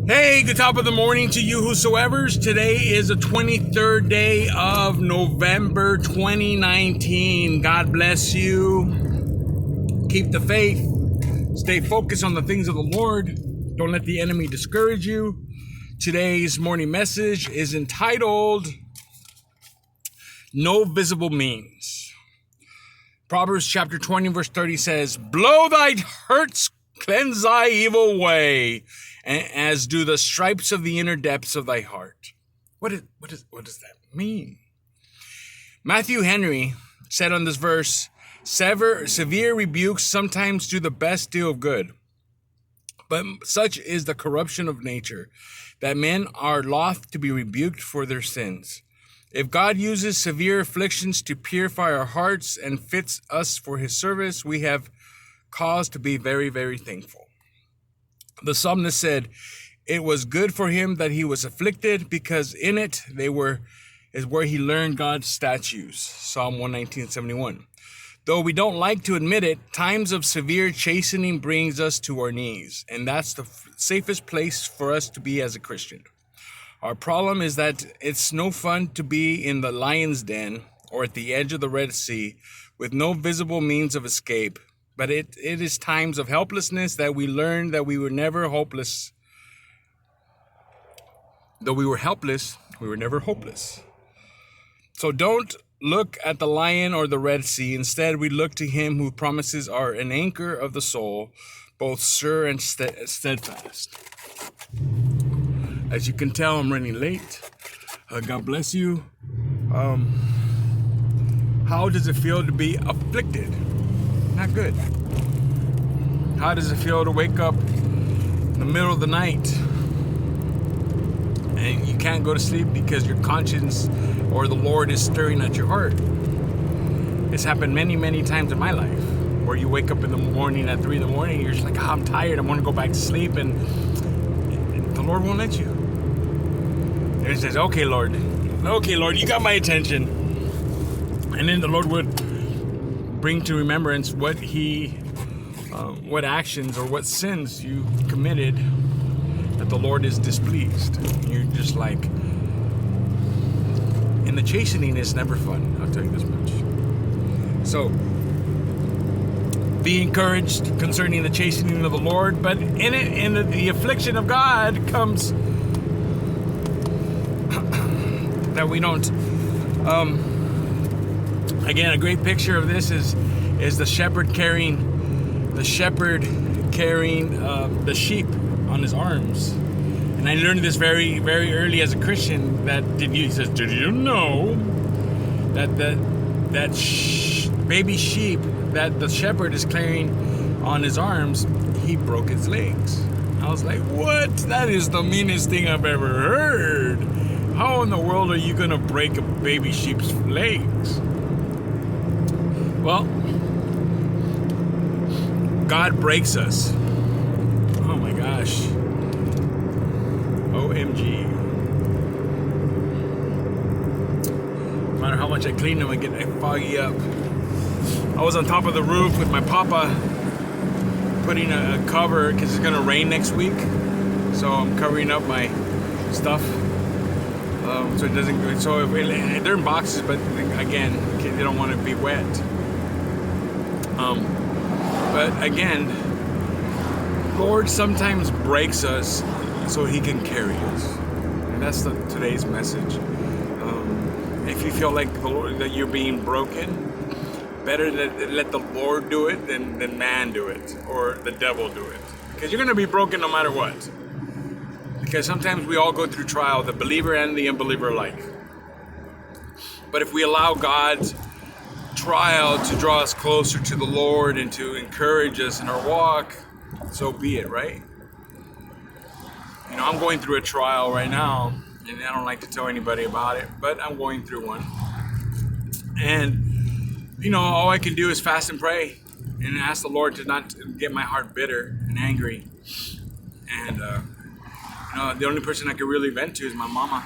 Hey, good top of the morning to you whosoever's. Today is the 23rd day of November 2019. God bless you. Keep the faith. Stay focused on the things of the Lord. Don't let the enemy discourage you. Today's morning message is entitled No Visible Means. Proverbs chapter 20 verse 30 says, "Blow thy hurts, cleanse thy evil way, as do the stripes of the inner depths of thy heart." What does that mean? Matthew Henry said on this verse, severe rebukes sometimes do the best deal of good, but such is the corruption of nature, that men are loth to be rebuked for their sins. If God uses severe afflictions to purify our hearts and fits us for his service, we have cause to be very, very thankful. The psalmist said, "It was good for him that he was afflicted, because in it is where he learned God's statutes." Psalm 119:71. Though we don't like to admit it, times of severe chastening brings us to our knees, and that's the safest place for us to be as a Christian. Our problem is that it's no fun to be in the lion's den or at the edge of the Red Sea with no visible means of escape. But it is times of helplessness that we learn that we were never hopeless. Though we were helpless, we were never hopeless. So don't look at the lion or the Red Sea. Instead, we look to him who promises are an anchor of the soul, both sure and steadfast. As you can tell, I'm running late. God bless you. How does it feel to be afflicted? Not good. How does it feel to wake up in the middle of the night and you can't go to sleep because your conscience or the Lord is stirring at your heart? It's happened many, many times in my life, where you wake up in the morning at 3 in the morning, you're just like, I'm tired, I want to go back to sleep, and the Lord won't let you. And he says, okay, Lord, you got my attention. And then the Lord would bring to remembrance what actions or what sins you committed that the Lord is displeased. You're just like, and the chastening is never fun, I'll tell you this much. So, be encouraged concerning the chastening of the Lord, but in the affliction of God comes that we don't. Again, a great picture of this is the shepherd carrying the sheep on his arms. And I learned this very, very early as a Christian. He says, did you know that baby sheep that the shepherd is carrying on his arms, he broke its legs? I was like, what? That is the meanest thing I've ever heard. How in the world are you going to break a baby sheep's legs? Well, God breaks us. Oh my gosh. OMG. No matter how much I clean them, I get foggy up. I was on top of the roof with my papa putting a cover because it's going to rain next week. So I'm covering up my stuff. So it doesn't. So they're in boxes, but again, they don't want to be wet. But again, Lord sometimes breaks us so he can carry us. And that's today's message. If you feel like the Lord, that you're being broken, better let the Lord do it than man do it or the devil do it. Because you're going to be broken no matter what. Because sometimes we all go through trial, the believer and the unbeliever alike. But if we allow God's trial to draw us closer to the Lord and to encourage us in our walk, so be it, right? You know, I'm going through a trial right now, and I don't like to tell anybody about it, but I'm going through one. And, you know, all I can do is fast and pray and ask the Lord to not get my heart bitter and angry. And, you know, the only person I can really vent to is my mama.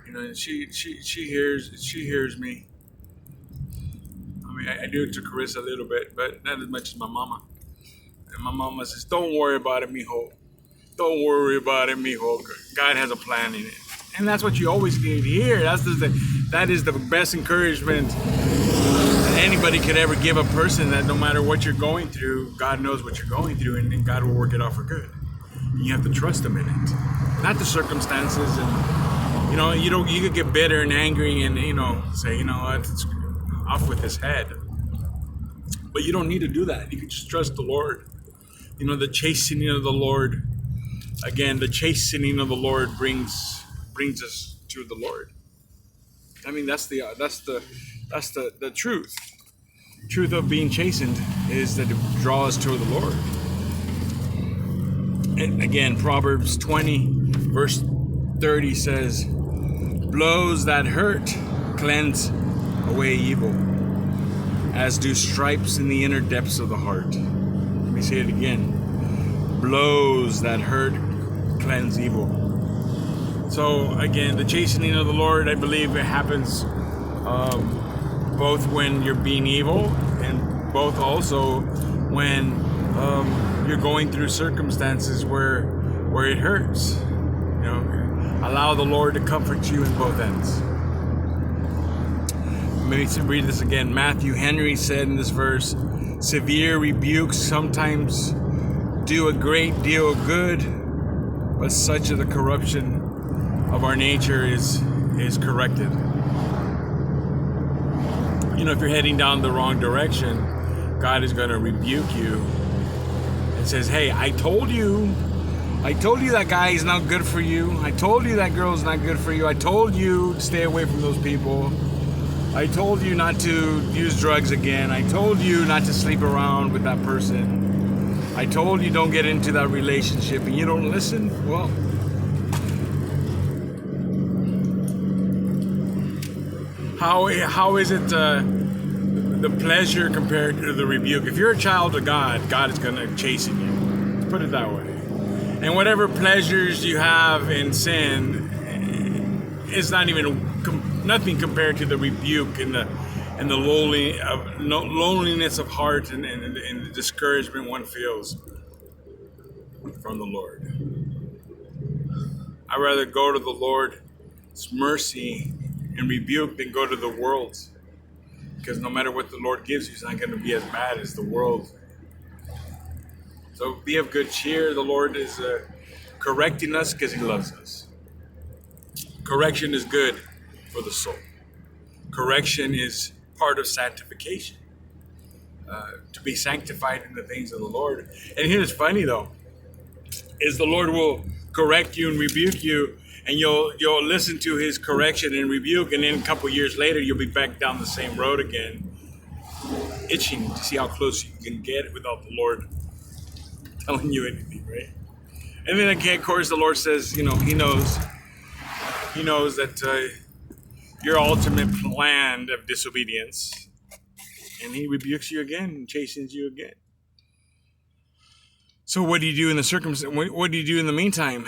You know, she hears me. I mean, I do it to Carissa a little bit, but not as much as my mama. And my mama says, "Don't worry about it, mijo. Don't worry about it, mijo. God has a plan in it. And that's what you always need to hear. That is the best encouragement that anybody could ever give a person, that no matter what you're going through, God knows what you're going through, and God will work it out for good. And you have to trust Him in it, not the circumstances. And you could get bitter and angry and say, it's off with his head. But you don't need to do that. You can just trust the Lord. The chastening of the Lord. Again, the chastening of the Lord brings us to the Lord. I mean, that's the truth. Truth of being chastened is that it draws us to the Lord. And again, Proverbs 20, verse 30 says, "Blows that hurt cleanse away evil, as do stripes in the inner depths of the heart." Let me say it again. Blows that hurt cleanse evil. So again, the chastening of the Lord, I believe it happens both when you're being evil, and both also when you're going through circumstances where it hurts. Allow the Lord to comfort you in both ends. Maybe to read this again. Matthew Henry said in this verse, "Severe rebukes sometimes do a great deal of good, but such of the corruption of our nature is corrected." If you're heading down the wrong direction, God is going to rebuke you and says, "Hey, I told you that guy is not good for you. I told you that girl is not good for you. I told you to stay away from those people. I told you not to use drugs again. I told you not to sleep around with that person. I told you don't get into that relationship," and you don't listen. Well, how is it the pleasure compared to the rebuke? If you're a child of God, God is going to chasten you. Let's put it that way. And whatever pleasures you have in sin is nothing compared to the rebuke and the loneliness of heart and the discouragement one feels from the Lord. I'd rather go to the Lord's mercy and rebuke than go to the world, because no matter what the Lord gives you, it's not going to be as bad as the world. So be of good cheer. The Lord is correcting us because He loves us. Correction is good for the soul. Correction is part of sanctification. To be sanctified in the things of the Lord. And here's funny though, is the Lord will correct you and rebuke you, and you'll listen to His correction and rebuke, and then a couple years later you'll be back down the same road again, itching to see how close you can get without the Lord telling you anything, right? And then again, of course, the Lord says, He knows that your ultimate plan of disobedience, and He rebukes you again and chastens you again. So what do you do in the circumstance? What do you do in the meantime?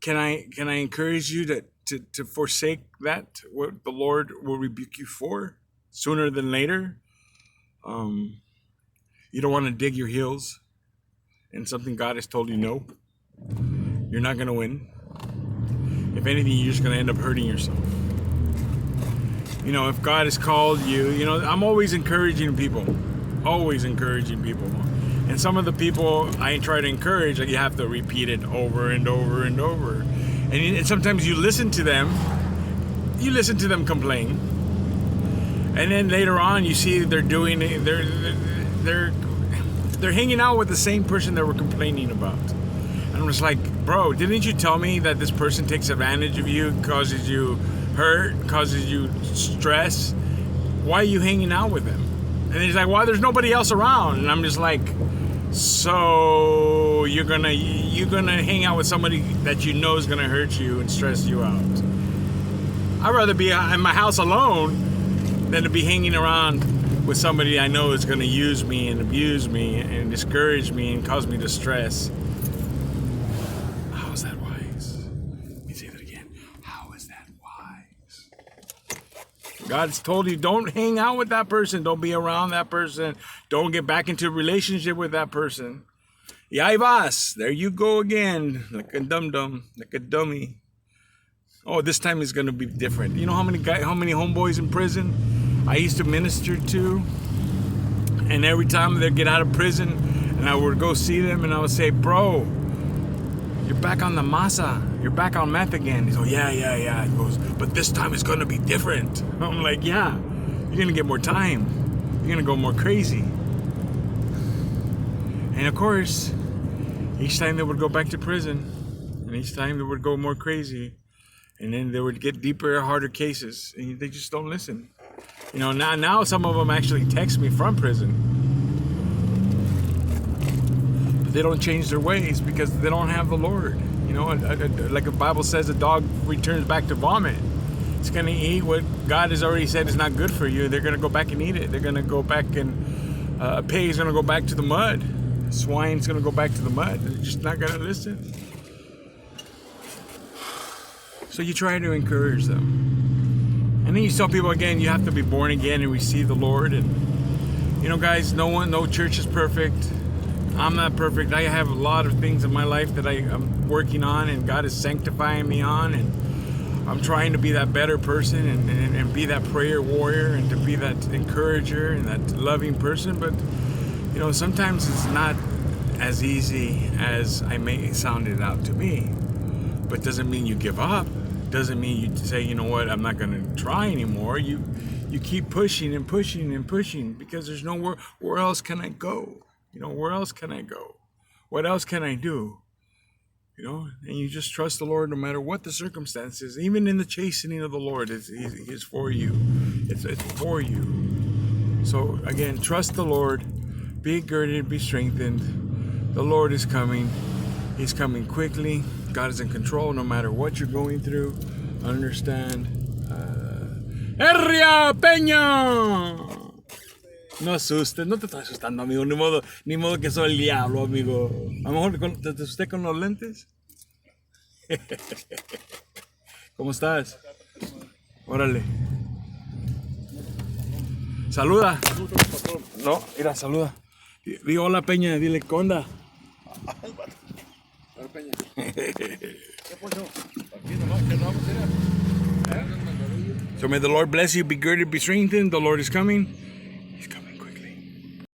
Can I encourage you to forsake that, what the Lord will rebuke you for, sooner than later? You don't want to dig your heels in something God has told you no. You're not going to win. If anything, you're just going to end up hurting yourself. If God has called you, I'm always encouraging people. And some of the people I try to encourage, you have to repeat it over and over and over. And sometimes you listen to them complain. And then later on, you see they're doing it, they're hanging out with the same person that we're complaining about. And I'm just like, bro, didn't you tell me that this person takes advantage of you, causes you hurt, causes you stress? Why are you hanging out with them? And he's like, well, there's nobody else around. And I'm just like, so you're gonna hang out with somebody that you know is gonna hurt you and stress you out. I'd rather be in my house alone than to be hanging around with somebody I know is gonna use me and abuse me and discourage me and cause me distress. How is that wise? Let me say that again. How is that wise? God's told you, don't hang out with that person. Don't be around that person. Don't get back into a relationship with that person. Y ahí vas. There you go again. Like a dum-dum. Like a dummy. Oh, this time is going to be different. You know how many homeboys in prison I used to minister to? And every time they'd get out of prison, and I would go see them, and I would say, bro, you're back on the masa. You're back on meth again. He's like, yeah. He goes, but this time it's going to be different. I'm like, yeah, you're going to get more time. You're going to go more crazy. And of course, each time they would go back to prison, and each time they would go more crazy, and then they would get deeper, harder cases, and they just don't listen. You know, now some of them actually text me from prison. But they don't change their ways because they don't have the Lord. You know, like the Bible says, a dog returns back to vomit. It's going to eat what God has already said is not good for you. They're going to go back and eat it. They're going to go back and a pig's going to go back to the mud. Swine's going to go back to the mud. They're just not going to listen. So you try to encourage them. And then you tell people again, you have to be born again and receive the Lord. And, you know, guys, no church is perfect. I'm not perfect. I have a lot of things in my life that I'm working on, and God is sanctifying me on. And I'm trying to be that better person and be that prayer warrior and to be that encourager and that loving person. But, you know, sometimes it's not as easy as I may sound it out to me. But doesn't mean you give up. Doesn't mean you say, you know what, I'm not going to try anymore. You keep pushing and pushing and pushing because there's nowhere. Where else can I go? You know, where else can I go? What else can I do? You know, and you just trust the Lord no matter what the circumstances. Even in the chastening of the Lord, it's for you. It's for you. So again, trust the Lord. Be girded, be strengthened. The Lord is coming. He's coming quickly. God is in control no matter what you're going through. Understand. ¡Herria Peña! No asustes, no te estás asustando, amigo. Ni modo que soy el diablo, amigo. A lo mejor te asusté con los lentes. ¿Cómo estás? Órale. Saluda. No, mira, saluda. Di hola, Peña, dile, ¿qué onda? So may the Lord bless you, be girded, be strengthened. The Lord is coming.